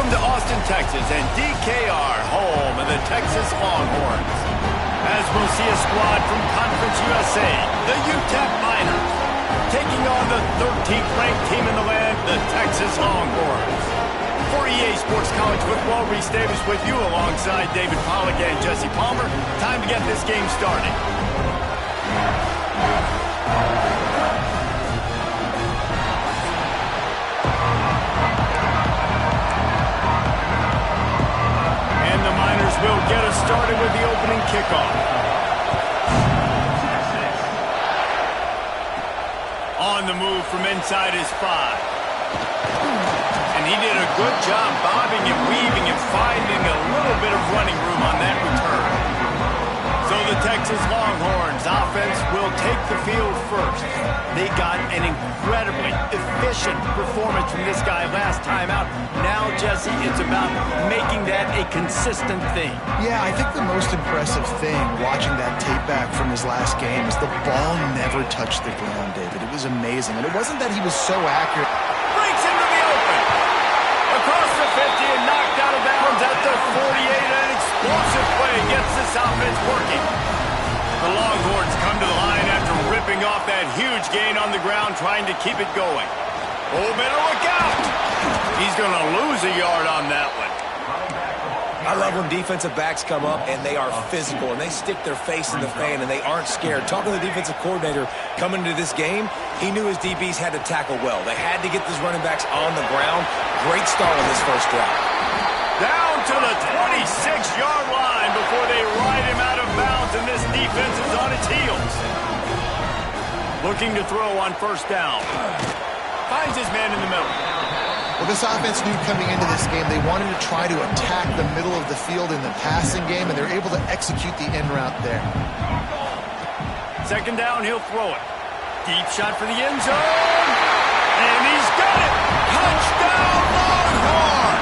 Welcome to Austin, Texas, and DKR, home of the Texas Longhorns. As we'll see a squad from Conference USA, the UTEP Miners, taking on the 13th ranked team in the land, the Texas Longhorns. For EA Sports College Football, Reese Davis with you alongside David Pollack and Jesse Palmer. Time to get this game started. Will get us started with the opening kickoff. On the move from inside his 5. And he did a good job bobbing and weaving and finding a little bit of running room on that return. So the Texas Longhorns offense will take the field first. They got an incredibly efficient performance from this guy last time out. Now, Jesse, it's about making that a consistent thing. Yeah, I think the most impressive thing watching that tape back from his last game is the ball never touched the ground, David. It was amazing. And it wasn't that he was so accurate. Breaks into the open. Across the 50 and knocked out of bounds at the 48. An explosive play gets this offense working. The Longhorns come to the line after ripping off that huge gain on the ground, trying to keep it going. Oh, better look out. He's going to lose a yard on that one. I love when defensive backs come up and they are physical and they stick their face in the fan and they aren't scared. Talking to the defensive coordinator coming into this game, he knew his DBs had to tackle well. They had to get these running backs on the ground. Great start on this first drive. Down to the 26-yard line before they ride him out of bounds, and this defense is on its heels. Looking to throw on first down. Finds his man in the middle. Well, this offense knew coming into this game they wanted to try to attack the middle of the field in the passing game, and they're able to execute the in route there. Second down, he'll throw it. Deep shot for the end zone. And he's got it. Touchdown, Longhorns!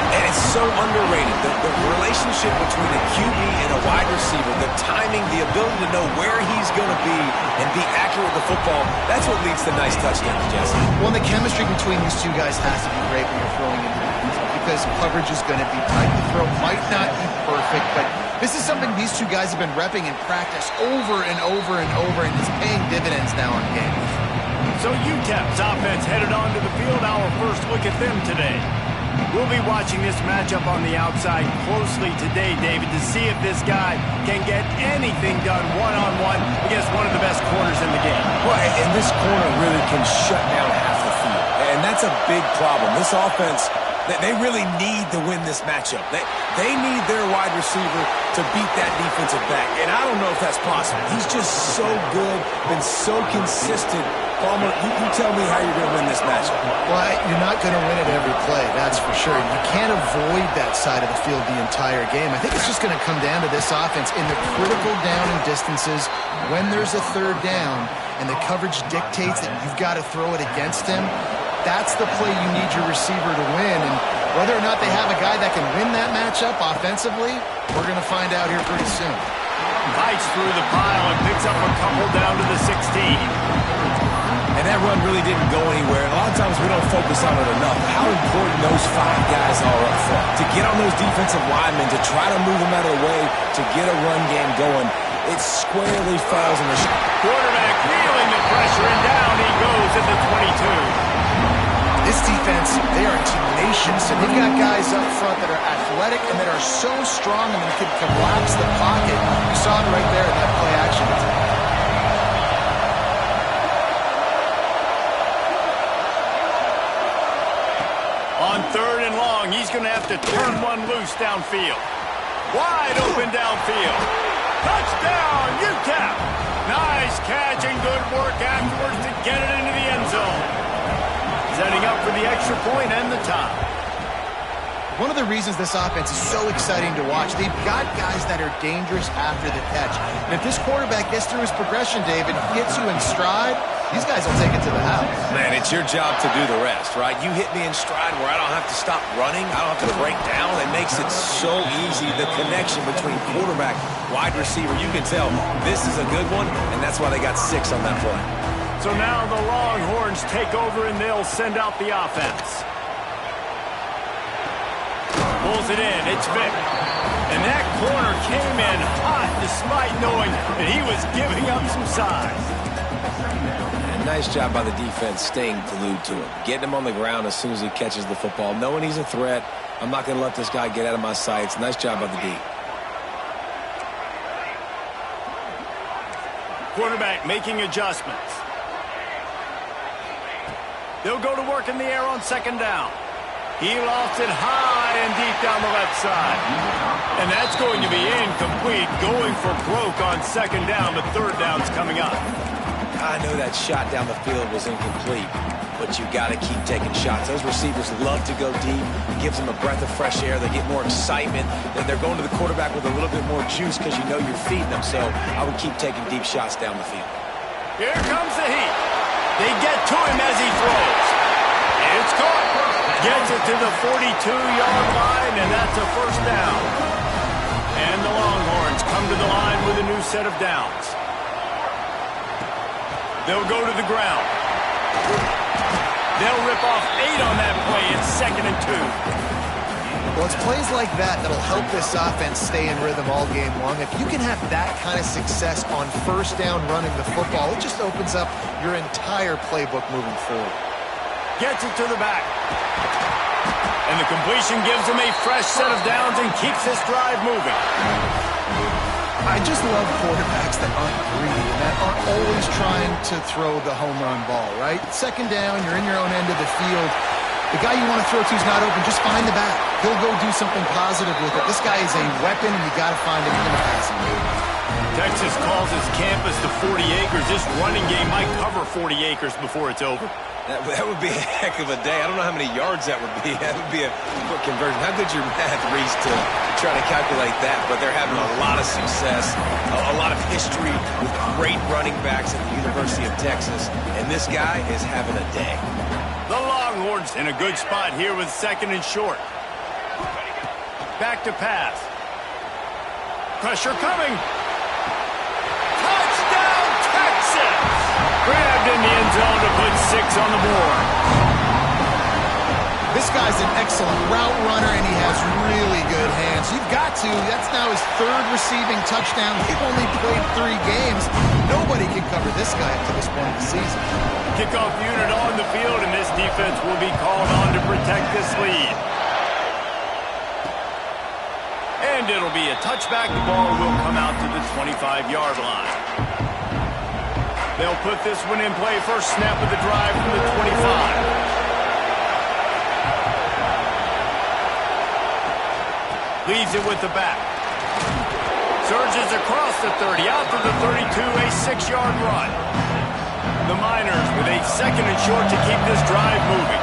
And it's so underrated. The relationship between a QB and a wide receiver, the timing, the ability to know where he's going to be and be accurate with the football, that's what leads to nice touchdowns, Jesse. Well, the chemistry between these two guys has to be great when you're throwing into the defense because coverage is going to be tight. The throw might not be perfect, but this is something these two guys have been repping in practice over and over and over, and it's paying dividends now in games. So UTEP's offense headed onto the field. Our first look at them today. We'll be watching this matchup on the outside closely today, David, to see if this guy can get anything done one-on-one against one of the best corners in the game. Well, and this corner really can shut down half the field, and that's a big problem. This offense, they really need to win this matchup. They need their wide receiver to beat that defensive back, and I don't know if that's possible. He's just so good, been so consistent. Palmer, you tell me how you're going to win this matchup. Well, you're not going to win it every play, that's for sure. You can't avoid that side of the field the entire game. I think it's just going to come down to this offense in the critical down and distances when there's a third down and the coverage dictates that you've got to throw it against him. That's the play you need your receiver to win. And whether or not they have a guy that can win that matchup offensively, we're going to find out here pretty soon. Bites through the pile and picks up a couple down to the 16. And that run really didn't go anywhere. A lot of times we don't focus on it enough. How important those 5 guys are up front. To get on those defensive linemen, to try to move them out of the way, to get a run game going, it squarely falls on the shot. Quarterback feeling the pressure, and down he goes at the 22. This defense, they are tenacious, and they've got guys up front that are athletic and that are so strong and that can collapse the pocket. You saw it right there in that play action. On third and long, he's going to have to turn one loose downfield. Wide open downfield. Touchdown, UTEP! Nice catch and good work afterwards to get it into the end zone. Setting up for the extra point and the tie. One of the reasons this offense is so exciting to watch, they've got guys that are dangerous after the catch. And if this quarterback gets through his progression, David, gets you in stride, these guys will take it to the house. Man, it's your job to do the rest, right? You hit me in stride where I don't have to stop running. I don't have to break down. It makes it so easy, the connection between quarterback, wide receiver. You can tell this is a good one, and that's why they got 6 on that play. So now the Longhorns take over, and they'll send out the offense. Pulls it in. It's Vick. And that corner came in hot despite knowing that he was giving up some size. And nice job by the defense staying glued to him. Getting him on the ground as soon as he catches the football. Knowing he's a threat. I'm not going to let this guy get out of my sights. Nice job by the D. Quarterback making adjustments. They'll go to work in the air on second down. He lofts it high and deep down the left side. And that's going to be incomplete, going for broke on second down, but third down's coming up. I know that shot down the field was incomplete, but you got to keep taking shots. Those receivers love to go deep. It gives them a breath of fresh air. They get more excitement. They're going to the quarterback with a little bit more juice because you know you're feeding them. So I would keep taking deep shots down the field. Here comes the heat. They get to him as he throws. It's caught. Gets it to the 42-yard line, and that's a first down. And the Longhorns come to the line with a new set of downs. They'll go to the ground. They'll rip off 8 on that play. It's 2nd and 2. Well, it's plays like that that'll help this offense stay in rhythm all game long. If you can have that kind of success on first down running the football, it just opens up your entire playbook moving forward. Gets it to the back. And the completion gives him a fresh set of downs and keeps this drive moving. I just love quarterbacks that aren't greedy and that aren't always trying to throw the home run ball, right? Second down, you're in your own end of the field. The guy you want to throw to is not open. Just find the back. He'll go do something positive with it. This guy is a weapon, and you got to find him in the passing game. Texas calls his campus the 40 acres. This running game might cover 40 acres before it's over. That would be a heck of a day. I don't know how many yards that would be. That would be a quick conversion. How good's your math, Reese, to try to calculate that? But they're having a lot of success, a lot of history with great running backs at the University of Texas. And this guy is having a day. The Longhorns in a good spot here with 2nd and short. Back to pass. Pressure coming. Touchdown, Texas! Grabbed in the end zone to put 6 on the board. This guy's an excellent route runner, and he has really good hands. You've got to. That's now his 3rd receiving touchdown. They've only played 3 games. Nobody can cover this guy up to this point of the season. Kickoff unit on the field, and this defense will be called on to protect this lead. And it'll be a touchback. The ball will come out to the 25-yard line. They'll put this one in play. First snap of the drive from the 25. Leaves it with the back. Surges across the 30, out to the 32, a 6-yard run. The Miners with a 2nd and short to keep this drive moving.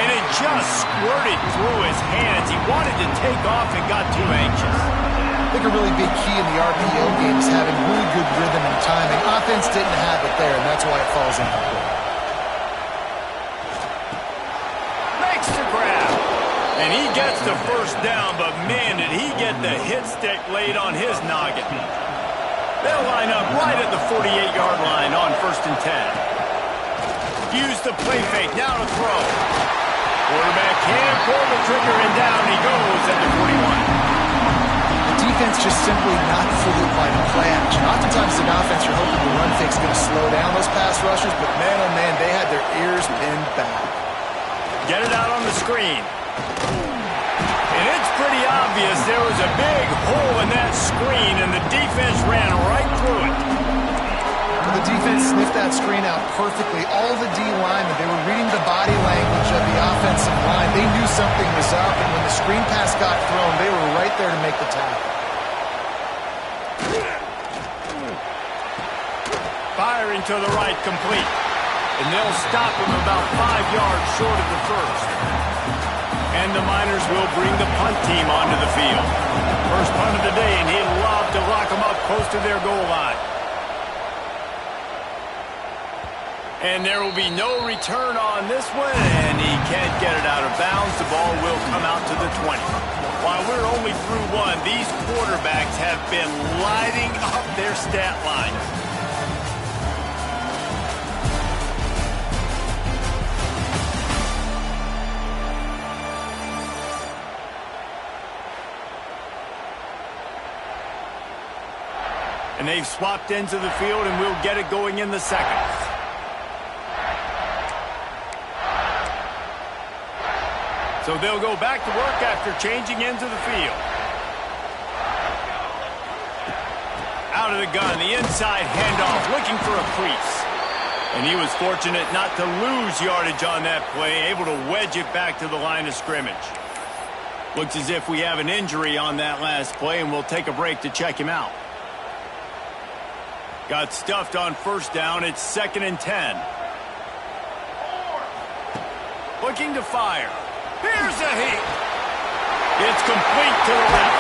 And it just squirted through his hands. He wanted to take off and got too anxious. I think a really big key in the RPO game is having really good rhythm and timing. Offense didn't have it there, and that's why it falls incomplete. Makes the grab. And he gets the first down, but man, did he get the hit stick laid on his noggin. They'll line up right at the 48-yard line on 1st and 10. Use the play fake, now to throw. Quarterback can't pull the trigger, and down he goes at the 41. Defense just simply not fooled by the play action. Oftentimes in offense, you're hoping the run fake's going to slow down those pass rushers, but man, oh man, they had their ears pinned back. Get it out on the screen. And it's pretty obvious there was a big hole in that screen, and the defense ran right through it. Well, the defense sniffed that screen out perfectly. All the D linemen, they were reading the body language of the offensive line. They knew something was up, and when the screen pass got thrown, they were right there to make the tackle. Firing to the right, complete. And they'll stop him about 5 yards short of the first. And the Miners will bring the punt team onto the field. First punt of the day, and he'd love to lock them up close to their goal line. And there will be no return on this one, and he can't get it out of bounds. The ball will come out to the 20. While we're only through one, these quarterbacks have been lighting up their stat lines. And they've swapped ends of the field, and we'll get it going in the second. So they'll go back to work after changing ends of the field. Out of the gun, the inside handoff, looking for a crease. And he was fortunate not to lose yardage on that play, able to wedge it back to the line of scrimmage. Looks as if we have an injury on that last play, and we'll take a break to check him out. Got stuffed on first down. It's 2nd and 10. Looking to fire. Here's a heat. It's complete to the left.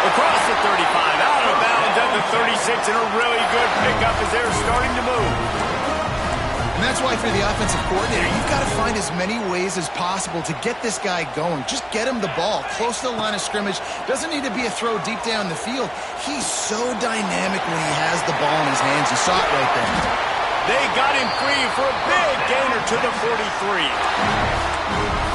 Across the 35, out of bounds at the 36, and a really good pickup as they're starting to move. And that's why for the offensive coordinator, you've got to find as many ways as possible to get this guy going. Just get him the ball close to the line of scrimmage. Doesn't need to be a throw deep down the field. He's so dynamic when he has the ball in his hands. You saw it right there. They got him free for a big gainer to the 43.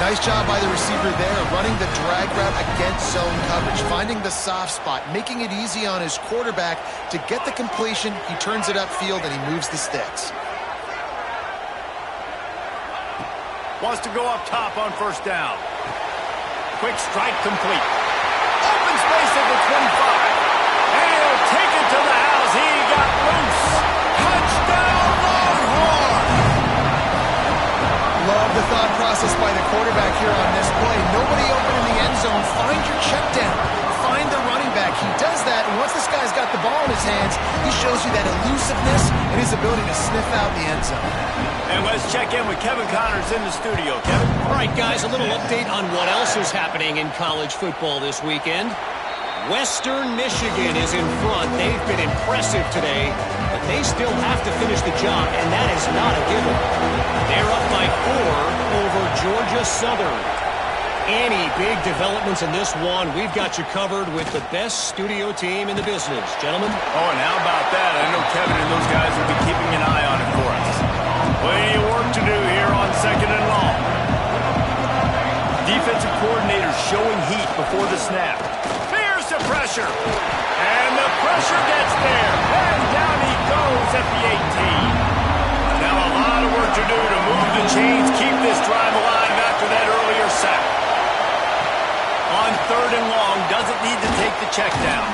Nice job by the receiver there, running the drag route against zone coverage, finding the soft spot, making it easy on his quarterback to get the completion. He turns it upfield, and he moves the sticks. Wants to go up top on first down. Quick strike complete. Open space at the 25. And he'll take it to the house. He got loose. Touchdown, Longhorn! Love the thought process by the quarterback here on this play. Nobody open in the end zone. Find your check down. Find the running back. He does that, and once this guy's got the ball in his hands, he shows you that elusiveness and his ability to sniff out the end zone. And let's check in with Kevin Connors in the studio. Kevin? All right, guys, a little update on what else is happening in college football this weekend. Western Michigan is in front. They've been impressive today, but they still have to finish the job, and that is not a given. They're up by 4 over Georgia Southern. Any big developments in this one, we've got you covered with the best studio team in the business. Gentlemen? Oh, and how about that? I know Kevin and those guys will be keeping an eye on it for us. Plenty of work to do here on 2nd and long. Defensive coordinator showing heat before the snap. Here's the pressure. And the pressure gets there. And down he goes at the 18. Now a lot of work to do to move the chains, keep this drive alive after that earlier sack. On 3rd and long, doesn't need to take the check down.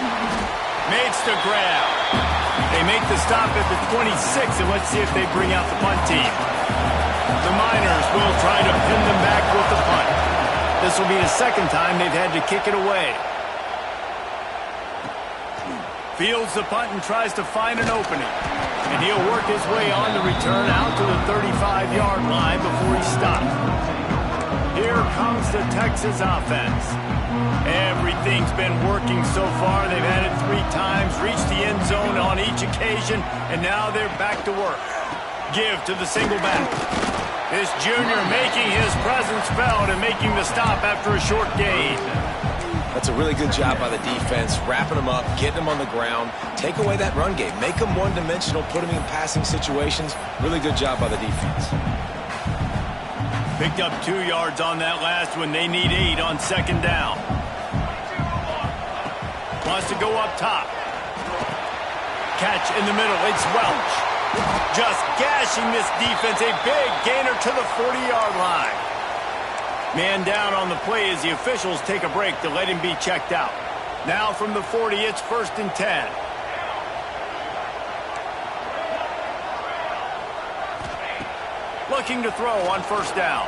Makes the grab. They make the stop at the 26, and let's see if they bring out the punt team. The Miners will try to pin them back with the punt. This will be the 2nd time they've had to kick it away. Fields the punt and tries to find an opening. And he'll work his way on the return out to the 35-yard line before he stops. Here comes the Texas offense. Everything's been working so far. They've had it 3 times, reached the end zone on each occasion, and now they're back to work. Give to the single back. This junior making his presence felt and making the stop after a short gain. That's a really good job by the defense, wrapping them up, getting them on the ground, take away that run game, make them one-dimensional, put them in passing situations. Really good job by the defense. Picked up 2 yards on that last one. They need 8 on 2nd down. Wants to go up top. Catch in the middle. It's Welch. Just gashing this defense. A big gainer to the 40-yard line. Man down on the play as the officials take a break to let him be checked out. Now from the 40, it's 1st and 10. Looking to throw on 1st down.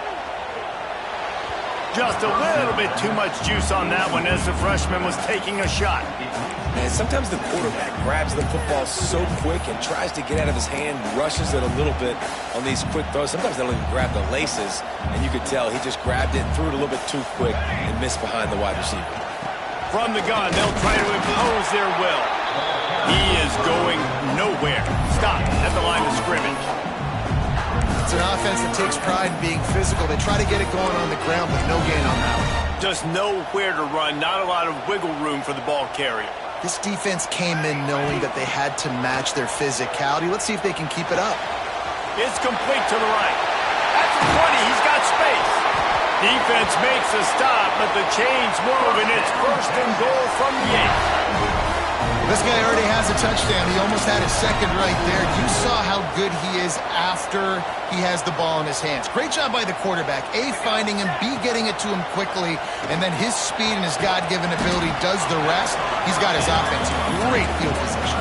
Just a little bit too much juice on that one as the freshman was taking a shot. And sometimes the quarterback grabs the football so quick and tries to get out of his hand, rushes it a little bit on these quick throws. Sometimes they'll even grab the laces, and you could tell he just grabbed it and threw it a little bit too quick and missed behind the wide receiver. From the gun, they'll try to impose their will. He is going nowhere. Stop at the line of scrimmage. It's an offense that takes pride in being physical. They try to get it going on the ground, but no gain on that one. Just nowhere to run. Not a lot of wiggle room for the ball carrier. This defense came in knowing that they had to match their physicality. Let's see if they can keep it up. It's complete to the right. At the 20, he's got space. Defense makes a stop, but the chains move, and it's 1st and goal from the 8. This guy already has a touchdown. He almost had his second right there. You saw how good he is after he has the ball in his hands. Great job by the quarterback. A, finding him, B, getting it to him quickly, and then his speed and his God-given ability does the rest. He's got his offense in great field position.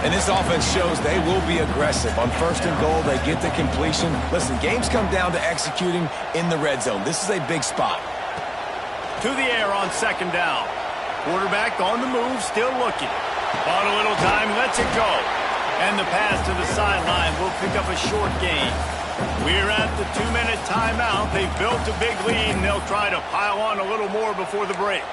And this offense shows they will be aggressive. On 1st and goal, they get the completion. Listen, games come down to executing in the red zone. This is a big spot. To the air on 2nd down. Quarterback on the move, still looking. Bought a little time, lets it go. And the pass to the sideline will pick up a short gain. We're at the 2-minute timeout. They've built a big lead, and they'll try to pile on a little more before the break.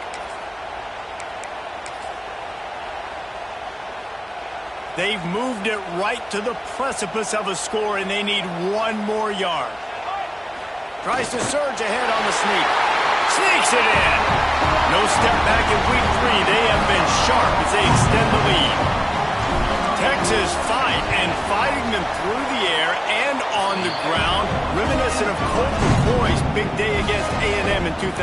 They've moved it right to the precipice of a score, and they need 1 more yard. Tries to surge ahead on the sneak. Sneaks it in. No step back in week 3. They have been sharp as they extend the lead. Texas fighting them through the air and on the ground. Reminiscent of Colt McCoy's big day against A&M in 2009.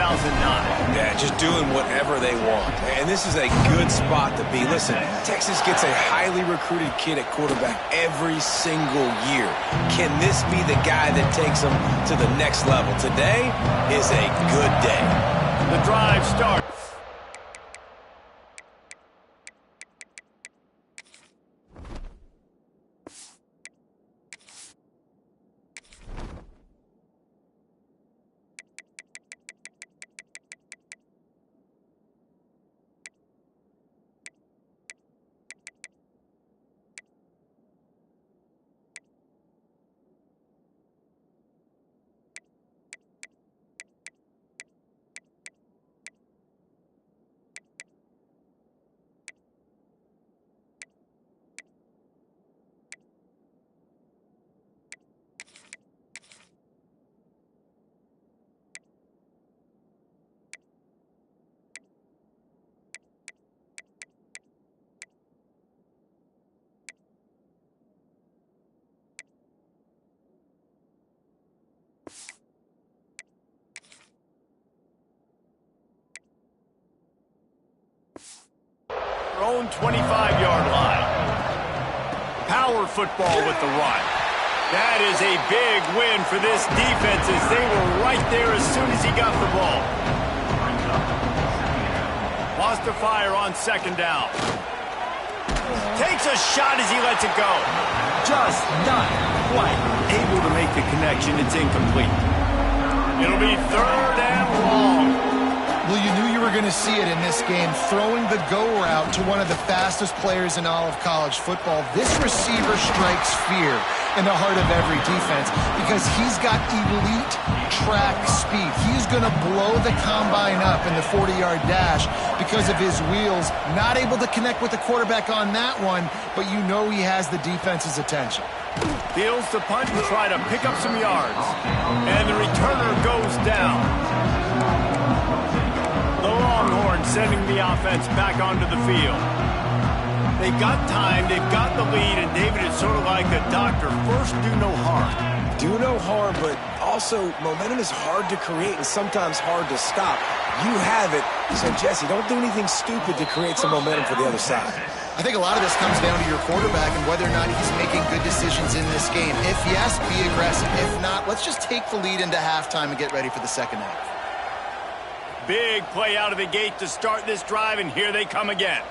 Yeah, just doing whatever they want. And this is a good spot to be. Listen, Texas gets a highly recruited kid at quarterback every single year. Can this be the guy that takes them to the next level? Today is a good day. The drive starts. Own 25-yard line. Power football with the run. That is a big win for this defense as they were right there as soon as he got the ball. Lost to fire on 2nd down. Takes a shot as he lets it go. Just not quite able to make the connection. It's incomplete. It'll be 3rd and long. Well, you knew you were going to see it in this game, throwing the go route to one of the fastest players in all of college football. This receiver strikes fear in the heart of every defense because he's got elite track speed. He's going to blow the combine up in the 40-yard dash because of his wheels. Not able to connect with the quarterback on that one, but you know he has the defense's attention. Fields the punt to try to pick up some yards. And the returner goes down. The Longhorns sending the offense back onto the field. They've got time, they've got the lead, and David, it's sort of like the doctor. First, do no harm. Do no harm, but also momentum is hard to create and sometimes hard to stop. You have it, so Jesse, don't do anything stupid to create some momentum for the other side. I think a lot of this comes down to your quarterback and whether or not he's making good decisions in this game. If yes, be aggressive. If not, let's just take the lead into halftime and get ready for the second half. Big play out of the gate to start this drive, and here they come again.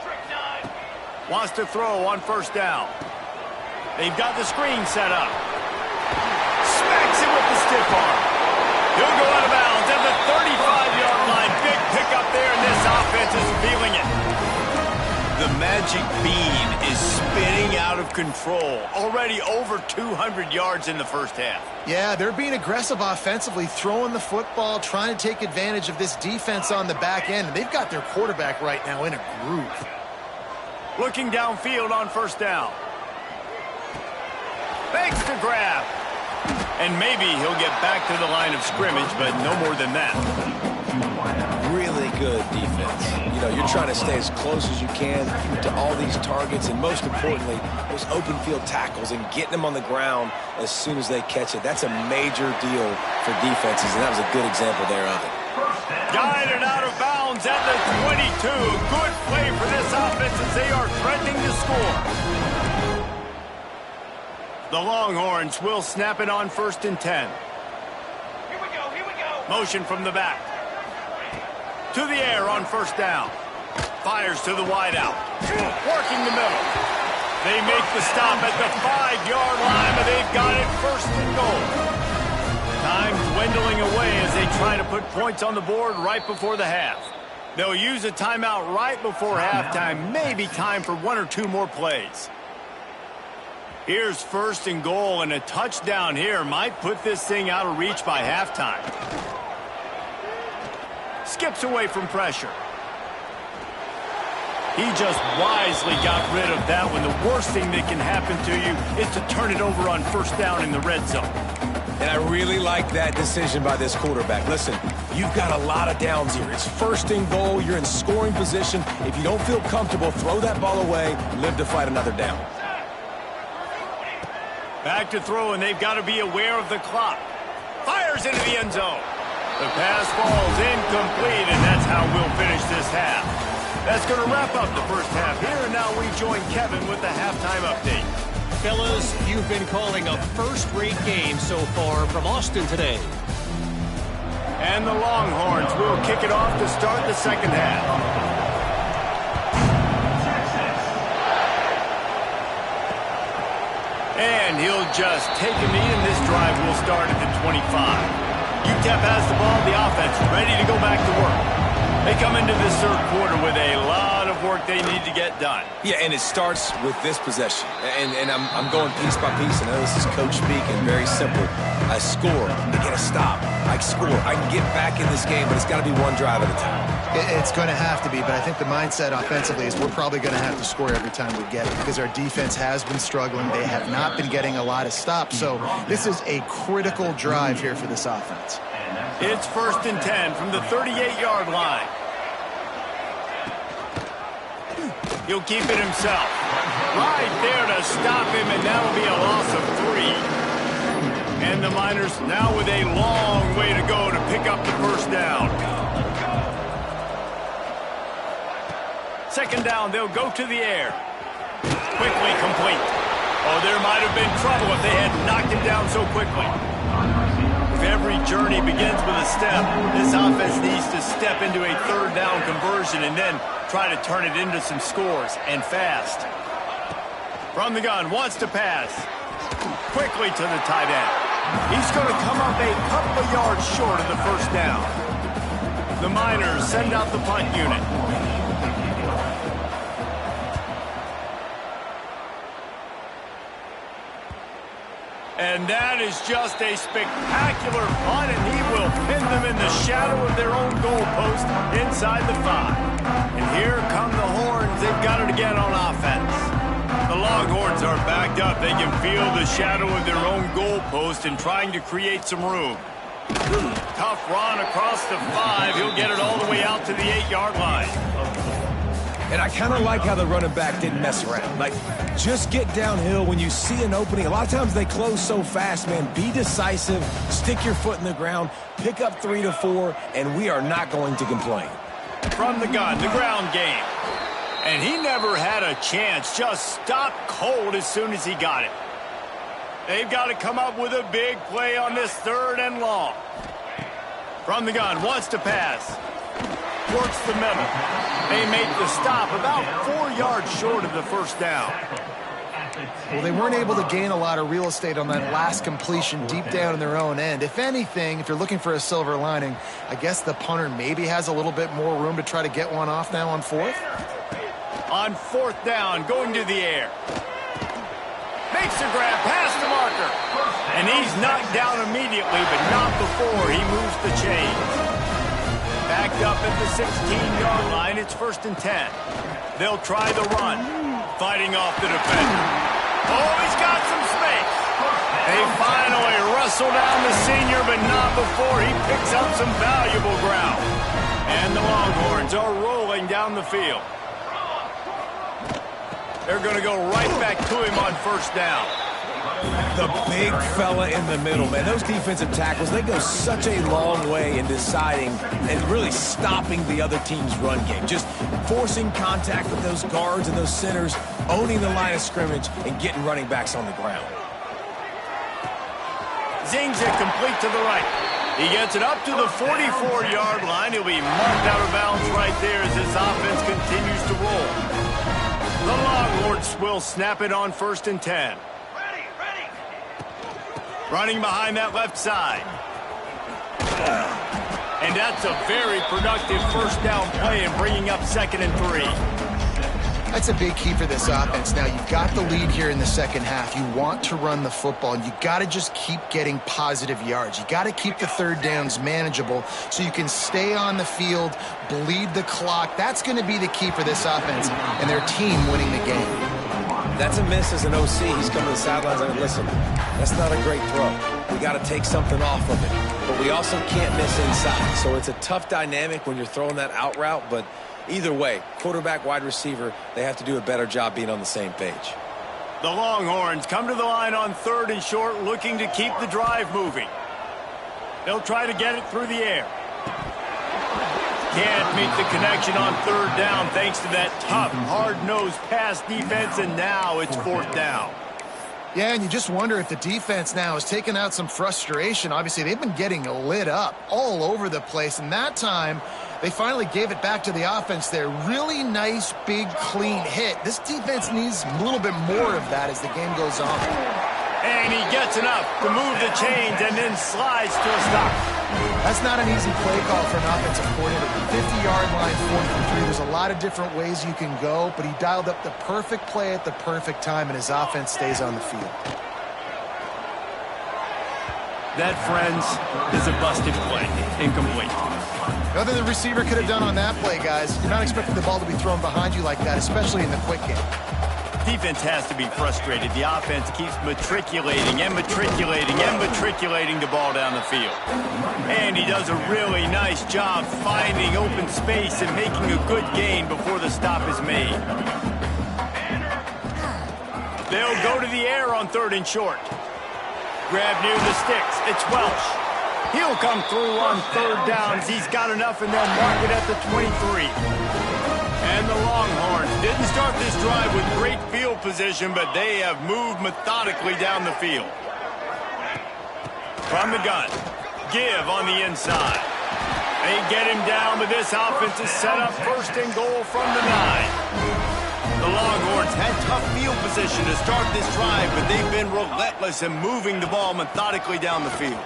Wants to throw on 1st down. They've got the screen set up. Smacks it with the stiff arm. He'll go out of bounds at the 35-yard line. Big pickup there, and this offense is feeling it. The magic bean is spinning out of control. Already over 200 yards in the first half. Yeah, they're being aggressive offensively, throwing the football, trying to take advantage of this defense on the back end. And they've got their quarterback right now in a groove. Looking downfield on 1st down. Fakes to grab. And maybe he'll get back to the line of scrimmage, but no more than that. Really good defense. You know, you're trying to stay as close as you can to all these targets, and most importantly, those open field tackles and getting them on the ground as soon as they catch it. That's a major deal for defenses, and that was a good example there of it. Guided out of bounds downs at the 22. Good play for this offense as they are threatening to score. The Longhorns will snap it on 1st and 10. Here we go. Motion from the back. To the air on 1st down. Fires to the wideout. Working the middle. They make the stop at the 5-yard line, but they've got it 1st and goal. Time dwindling away as they try to put points on the board right before the half. They'll use a timeout right before halftime. Maybe time for 1 or 2 more plays. Here's 1st and goal, and a touchdown here might put this thing out of reach by halftime. Skips away from pressure. He just wisely got rid of that one. The worst thing that can happen to you is to turn it over on 1st down in the red zone. And I really like that decision by this quarterback. Listen, you've got a lot of downs here. It's 1st and goal. You're in scoring position. If you don't feel comfortable, throw that ball away. Live to fight another down. Back to throw, and they've got to be aware of the clock. Fires into the end zone. The pass falls incomplete, and that's how we'll finish this half. That's going to wrap up the first half here, and now we join Kevin with the halftime update. Fellas, you've been calling a first-rate game so far from Austin today. And the Longhorns will kick it off to start the second half. And he'll just take a knee, and this drive will start at the 25. UTEP has the ball, the offense ready to go back to work. They come into this third quarter with a lot of work they need to get done. Yeah, and it starts with this possession. And I'm going piece by piece. I know this is coach speaking, very simple. I score, I get a stop, I score. I can get back in this game, but it's got to be one drive at a time. It's going to have to be, but I think the mindset offensively is we're probably going to have to score every time we get it because our defense has been struggling. They have not been getting a lot of stops, so this is a critical drive here for this offense. It's 1st and 10 from the 38-yard line. He'll keep it himself. Right there to stop him, and that'll be a loss of 3. And the Miners now with a long way to go to pick up the 1st down. 2nd down, they'll go to the air. Quickly complete. Oh, there might have been trouble if they had knocked him down so quickly. If every journey begins with a step, this offense needs to step into a 3rd down conversion and then try to turn it into some scores, and fast. From the gun, wants to pass. Quickly to the tight end. He's going to come up a couple of yards short of the 1st down. The Miners send out the punt unit. And that is just a spectacular punt, and he will pin them in the shadow of their own goalpost inside the 5. And here come the Horns. They've got it again on offense. The Longhorns are backed up. They can feel the shadow of their own goalpost and trying to create some room. Tough run across the 5. He'll get it all the way out to the 8-yard line. And I kind of like how the running back didn't mess around. Like, just get downhill when you see an opening. A lot of times they close so fast, man. Be decisive, stick your foot in the ground, pick up 3 to 4, and we are not going to complain. From the gun, the ground game. And he never had a chance. Just stopped cold as soon as he got it. They've got to come up with a big play on this 3rd and long. From the gun, wants to pass. Works the middle. They make the stop about 4 yards short of the 1st down. Well, they weren't able to gain a lot of real estate on that last completion deep down in their own end. If anything, if you're looking for a silver lining, I guess the punter maybe has a little bit more room to try to get one off now on 4th. On 4th down, going to the air. Makes a grab past the marker. And he's knocked down immediately, but not before he moves the chains. Backed up at the 16-yard line, it's 1st and 10. They'll try the run, fighting off the defender. Oh, he's got some space. They finally wrestle down the senior, but not before he picks up some valuable ground. And the Longhorns are rolling down the field. They're going to go right back to him on 1st down. The big fella in the middle, man. Those defensive tackles, they go such a long way in deciding and really stopping the other team's run game. Just forcing contact with those guards and those centers, owning the line of scrimmage, and getting running backs on the ground. Zings it complete to the right. He gets it up to the 44-yard line. He'll be marked out of bounds right there as this offense continues to roll. The Longhorns will snap it on 1st and 10. Ready. Running behind that left side. And that's a very productive first down play and bringing up 2nd and 3. That's a big key for this offense. Now, you've got the lead here in the second half. You want to run the football, and you got to just keep getting positive yards. You got to keep the third downs manageable so you can stay on the field, bleed the clock. That's going to be the key for this offense and their team winning the game. That's a miss as an OC. He's coming to the sidelines and listen, that's not a great throw. We got to take something off of it. But we also can't miss inside. So it's a tough dynamic when you're throwing that out route, but either way, quarterback, wide receiver, they have to do a better job being on the same page. The Longhorns come to the line on 3rd and short, looking to keep the drive moving. They'll try to get it through the air. Can't meet the connection on 3rd down thanks to that tough, hard-nosed pass defense, and now it's 4th down. Yeah, and you just wonder if the defense now has taken out some frustration. Obviously, they've been getting lit up all over the place, and that time they finally gave it back to the offense there. Really nice, big, clean hit. This defense needs a little bit more of that as the game goes on. And he gets enough to move the chains and then slides to a stop. That's not an easy play call for an offensive coordinator. 50-yard line, 4th and 3. There's a lot of different ways you can go, but he dialed up the perfect play at the perfect time, and his offense stays on the field. That, friends, is a busted play. Incomplete. Nothing the receiver could have done on that play, guys. You're not expecting the ball to be thrown behind you like that, especially in the quick game. Defense has to be frustrated. The offense keeps matriculating and matriculating and matriculating the ball down the field. And he does a really nice job finding open space and making a good gain before the stop is made. They'll go to the air on 3rd and short. Grab near the sticks. It's Welsh. He'll come through on 3rd downs. He's got enough, and they'll mark it at the 23. And the Longhorns didn't start this drive with great field position, but they have moved methodically down the field. From the gun, give on the inside. They get him down, but this offense is set up 1st and goal from the 9. The Longhorns had tough field position to start this drive, but they've been relentless in moving the ball methodically down the field.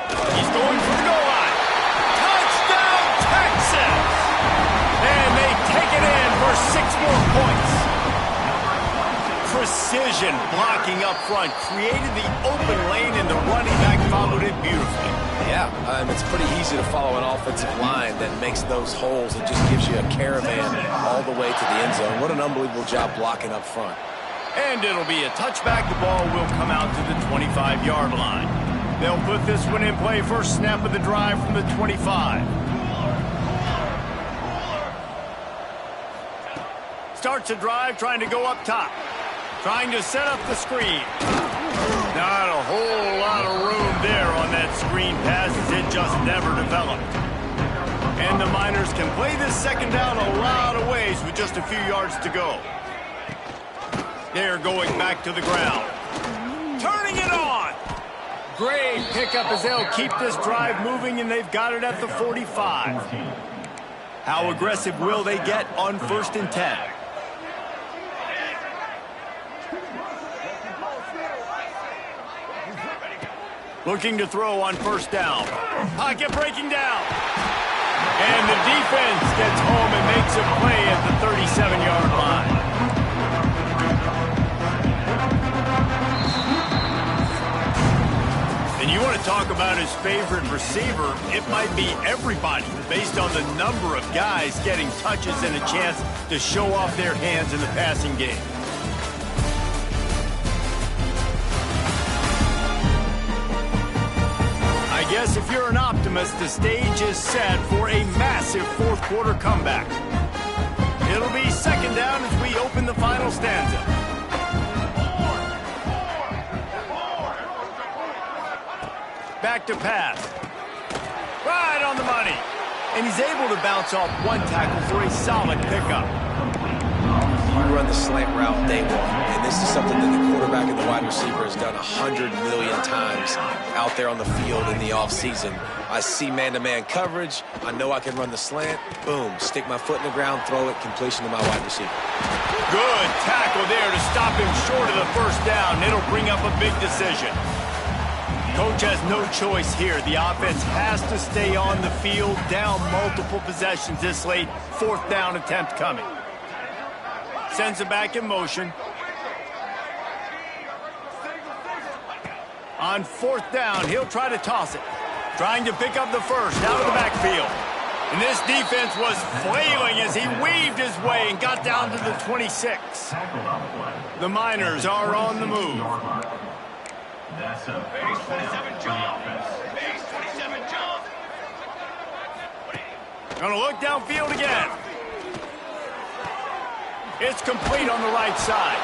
He's going for the goal line. Touchdown, Texas! And they take it in for 6 more points. Precision blocking up front created the open lane, and the running back followed it beautifully. Yeah, it's pretty easy to follow an offensive line that makes those holes and just gives you a caravan all the way to the end zone. What an unbelievable job blocking up front. And it'll be a touchback. The ball will come out to the 25-yard line. They'll put this one in play. First snap of the drive from the 25. Starts a drive trying to go up top. Trying to set up the screen. Not a whole lot of room there on that screen pass as it just never developed. And the Miners can play this 2nd down a lot of ways with just a few yards to go. They're going back to the ground. Turning it on. Great pickup as they'll keep this drive moving, and they've got it at the 45. How aggressive will they get on 1st and 10? Looking to throw on 1st down. Pocket breaking down. And the defense gets home and makes a play at the 37-yard line. And you want to talk about his favorite receiver, it might be everybody based on the number of guys getting touches and a chance to show off their hands in the passing game. I guess if you're an optimist, the stage is set for a massive 4th quarter comeback. It'll be 2nd down as we open the final stanza. Back to pass. Right on the money. And he's able to bounce off one tackle for a solid pickup. You run the slant route day one, and this is something that the quarterback and the wide receiver has done 100 million times out there on the field in the offseason. I see man-to-man coverage. I know I can run the slant. Boom, stick my foot in the ground, throw it, completion to my wide receiver. Good tackle there to stop him short of the first down. It'll bring up a big decision. Coach has no choice here. The offense has to stay on the field, down multiple possessions this late. Fourth down attempt coming. Sends it back in motion. On fourth down, he'll try to toss it. Trying to pick up the first out of the backfield. And this defense was flailing as he weaved his way and got down to the 26. The Miners are on the move. That's a base 27 jump. Base 27 jump. Gonna look downfield again. It's complete on the right side.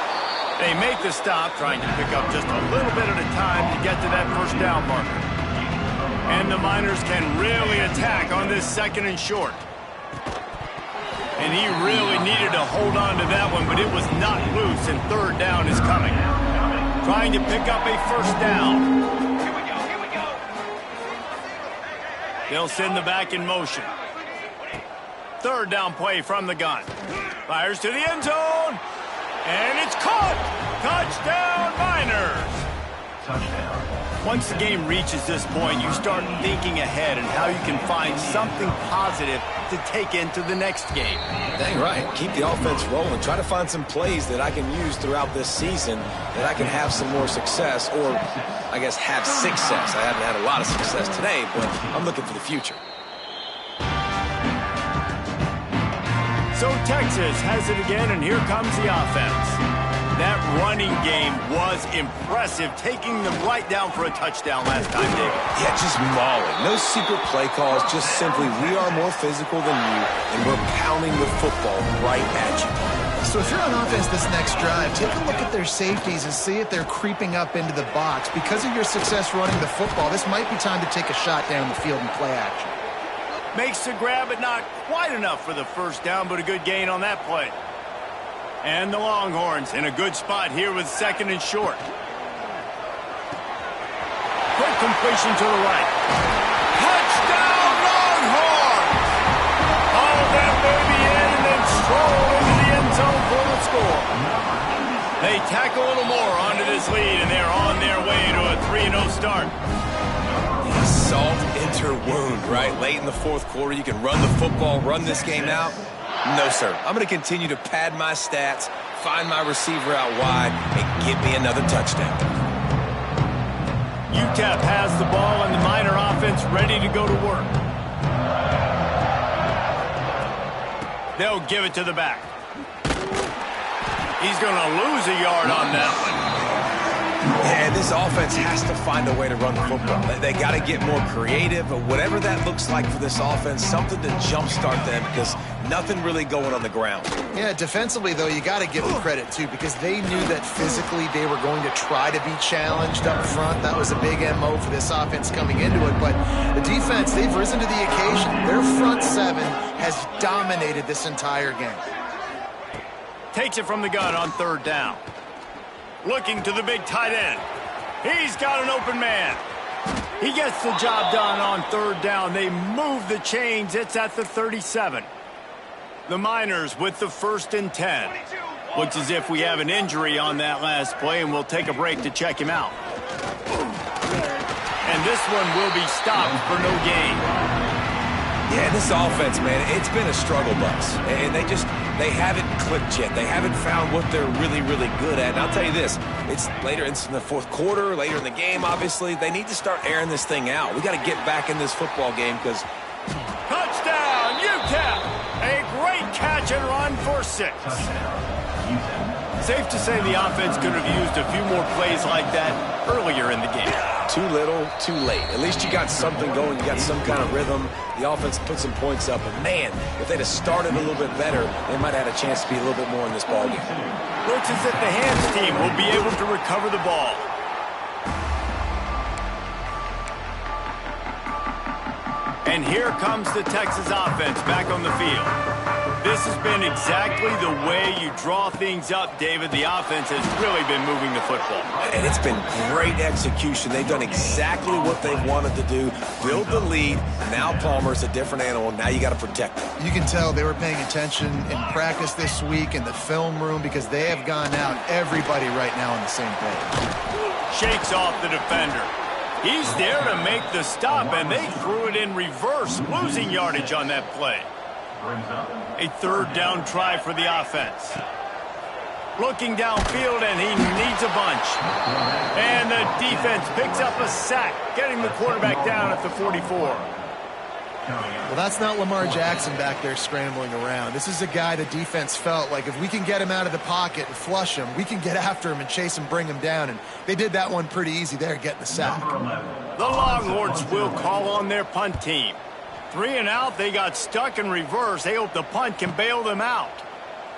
They make the stop, trying to pick up just a little bit at a time to get to that first down marker. And the Miners can really attack on this second and short. And he really needed to hold on to that one, but it was not loose, and third down is coming. Trying to pick up a first down. Here we go, here we go. They'll send the back in motion. Third down play from the gun. Fires to the end zone. And it's caught. Touchdown, Miners. Touchdown. Once the game reaches this point, you start thinking ahead and how you can find something positive to take into the next game. Dang right. Keep the offense rolling. Try to find some plays that I can use throughout this season that I can have some more success, or I guess have success. I haven't had a lot of success today, but I'm looking for the future. So Texas has it again, and here comes the offense. That running game was impressive, taking them right down for a touchdown last time, David. Yeah, just mauling. No secret play calls, just simply we are more physical than you, and we're pounding the football right at you. So if you're on offense this next drive, take a look at their safeties and see if they're creeping up into the box. Because of your success running the football, this might be time to take a shot down the field and play action. Makes the grab, but not quite enough for the first down, but a good gain on that play. And the Longhorns in a good spot here with second and short. Quick completion to the right. Touchdown, Longhorns! Haul that baby in and then stroll into the end zone for the score. They tack a little more onto this lead, and they're on their way to a 3-0 start. Salt into wound, right? Late in the fourth quarter, you can run the football, run this game out. No, sir. I'm going to continue to pad my stats, find my receiver out wide, and give me another touchdown. UTEP has the ball, and the Miner offense ready to go to work. They'll give it to the back. He's going to lose a yard on that one. And this offense has to find a way to run the football. They got to get more creative, but whatever that looks like for this offense, something to jumpstart them, because nothing really going on the ground. Yeah, defensively, though, you got to give them credit, too, because they knew that physically they were going to try to be challenged up front. That was a big MO for this offense coming into it. But the defense, they've risen to the occasion. Their front seven has dominated this entire game. Takes it from the gun on third down. Looking to the big tight end. He's got an open man. He gets the job done on third down. They move the chains. It's at the 37. The Miners with the 1st and 10. Looks as if we have an injury on that last play, and we'll take a break to check him out. And this one will be stopped for no gain. Yeah, this offense, man, it's been a struggle bus. And they haven't clicked yet. They haven't found what they're really, really good at. And I'll tell you this, it's later in the fourth quarter, later in the game, obviously. They need to start airing this thing out. We got to get back in this football game because... Touchdown, UTEP! A great catch and run for 6. Safe to say the offense could have used a few more plays like that earlier in the game. Too little, too late. At least you got something going. You got some kind of rhythm. The offense put some points up. But, man, if they'd have started a little bit better, they might have had a chance to be a little bit more in this ballgame. Looks as if the hands team will be able to recover the ball. And here comes the Texas offense back on the field. This has been exactly the way you draw things up, David. The offense has really been moving the football. And it's been great execution. They've done exactly what they've wanted to do. Build the lead. Now Palmer's a different animal. Now you got to protect him. You can tell they were paying attention in practice this week in the film room because they have gone out, everybody right now on the same page. Shakes off the defender. He's there to make the stop, and they threw it in reverse, losing yardage on that play. A third down try for the offense. Looking downfield, and he needs a bunch. And the defense picks up a sack, getting the quarterback down at the 44. Well, that's not Lamar Jackson back there scrambling around. This is a guy the defense felt like if we can get him out of the pocket and flush him, we can get after him and chase him, bring him down. And they did that one pretty easy there, getting the sack. The Longhorns will call on their punt team. 3 and out, they got stuck in reverse. They hope the punt can bail them out.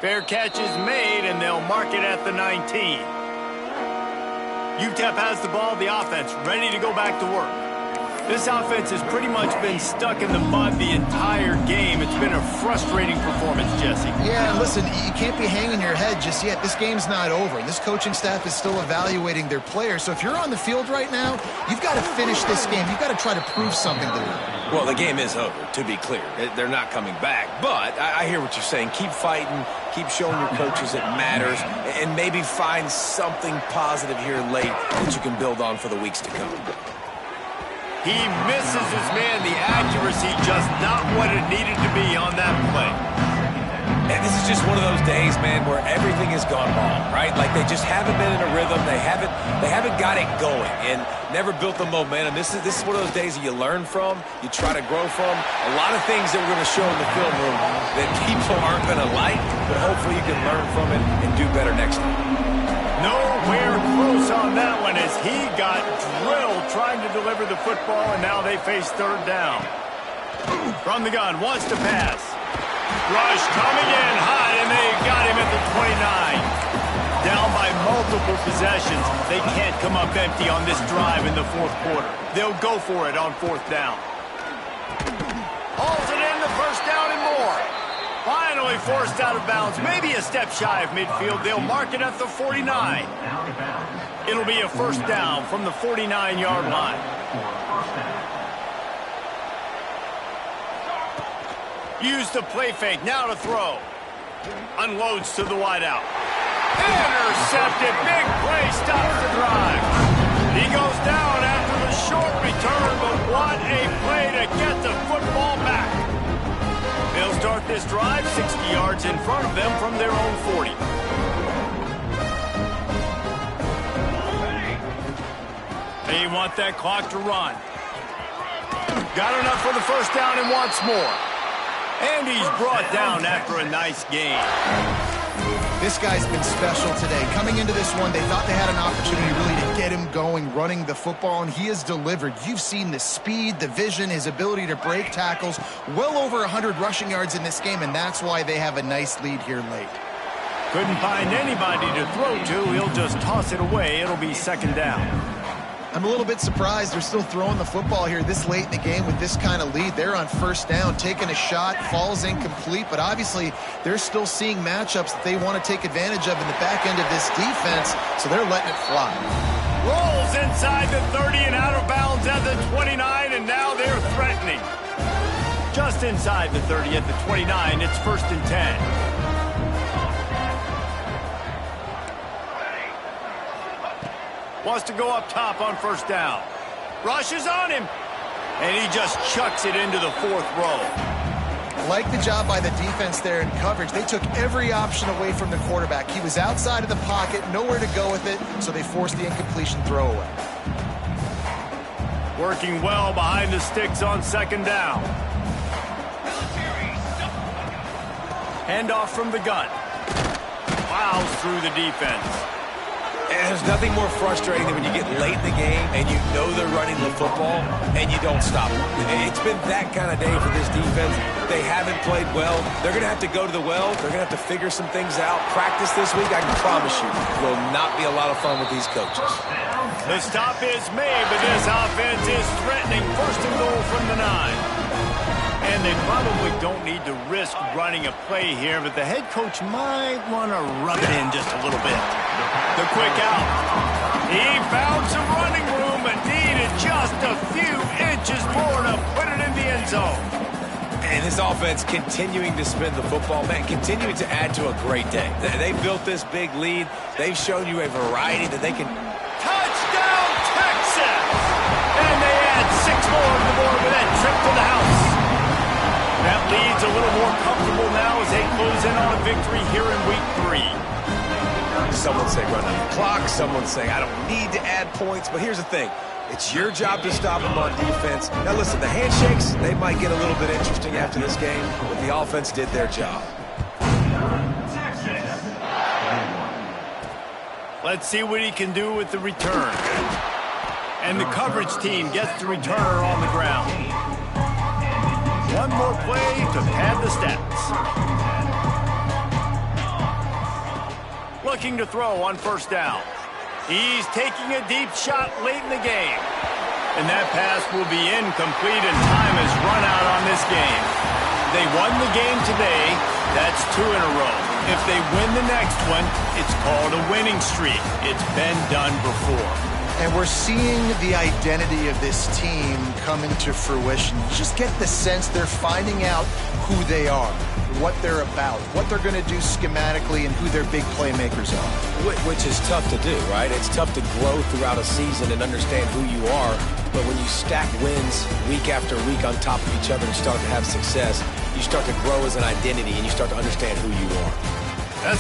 Fair catch is made, and they'll mark it at the 19. UTEP has the ball, the offense, ready to go back to work. This offense has pretty much been stuck in the mud the entire game. It's been a frustrating performance, Jesse. Yeah, listen, you can't be hanging your head just yet. This game's not over. This coaching staff is still evaluating their players. So if you're on the field right now, you've got to finish this game. You've got to try to prove something to them. Well, the game is over, to be clear. They're not coming back. But I hear what you're saying. Keep fighting. Keep showing your coaches it matters. And maybe find something positive here late that you can build on for the weeks to come. He misses his man. The accuracy just not what it needed to be on that play. And this is just one of those days, man, where everything has gone wrong, right? Like they just haven't been in a rhythm. They haven't got it going and never built the momentum. This is one of those days that you learn from, you try to grow from. A lot of things that we're going to show in the film room that people aren't going to like, but hopefully you can learn from it and do better next time. Nowhere close on that one as he got drilled trying to deliver the football, and now they face third down. From the gun, wants to pass. Rush coming in hot, and they got him at the 29. Down by multiple possessions. They can't come up empty on this drive in the fourth quarter. They'll go for it on fourth down. Hauls it in, the first down and more. Finally forced out of bounds, maybe a step shy of midfield. They'll mark it at the 49. It'll be a first down from the 49-yard line. Use the play fake, now to throw. Unloads to the wideout. Intercepted, big play, stops the drive. He goes down after the short return, but what a play to get the football back. They'll start this drive 60 yards in front of them from their own 40. They want that clock to run. Got enough for the first down and wants more. And he's brought down after a nice game. This guy's been special today. Coming into this one, they thought they had an opportunity really to get him going, running the football, and he has delivered. You've seen the speed, the vision, his ability to break tackles. Well over 100 rushing yards in this game, and that's why they have a nice lead here late. Couldn't find anybody to throw to. He'll just toss it away. It'll be second down. I'm a little bit surprised they're still throwing the football here this late in the game with this kind of lead. They're on first down, taking a shot, falls incomplete, but obviously they're still seeing matchups that they want to take advantage of in the back end of this defense, so they're letting it fly. Rolls inside the 30 and out of bounds at the 29, and now they're threatening. Just inside the 30 at the 29, it's first and 10. Wants to go up top on first down. Rushes on him. And he just chucks it into the fourth row. Like the job by the defense there in coverage. They took every option away from the quarterback. He was outside of the pocket, nowhere to go with it, so they forced the incompletion throwaway. Working well behind the sticks on second down. Handoff from the gun. Plows through the defense. And there's nothing more frustrating than when you get late in the game and you know they're running the football and you don't stop them. It's been that kind of day for this defense. They haven't played well. They're going to have to go to the well. They're going to have to figure some things out. Practice this week, I can promise you, will not be a lot of fun with these coaches. The stop is made, but this offense is threatening. First and goal from the 9. And they probably don't need to risk running a play here, but the head coach might want to rub it in just a little bit. The quick out. He found some running room and needed just a few inches more to put it in the end zone. And this offense continuing to spin the football, man, continuing to add to a great day. They built this big lead. They've shown you a variety that they can... Touchdown, Texas! And they add 6 more on the board with that trip to the house. That lead's a little more comfortable now as they close in on a victory here in week 3. Someone say run out the clock. Someone say I don't need to add points. But here's the thing. It's your job to stop them on defense. Now, listen, the handshakes, they might get a little bit interesting after this game, but the offense did their job. Let's see what he can do with the return. And the coverage team gets the returner on the ground. One more play to pad the stats. Looking to throw on first down. He's taking a deep shot late in the game. And that pass will be incomplete, and time has run out on this game. They won the game today. That's 2 in a row. If they win the next one, it's called a winning streak. It's been done before. And we're seeing the identity of this team come into fruition. You just get the sense they're finding out who they are, what they're about, what they're going to do schematically, and who their big playmakers are. Which is tough to do, right? It's tough to grow throughout a season and understand who you are. But when you stack wins week after week on top of each other and start to have success, you start to grow as an identity and you start to understand who you are.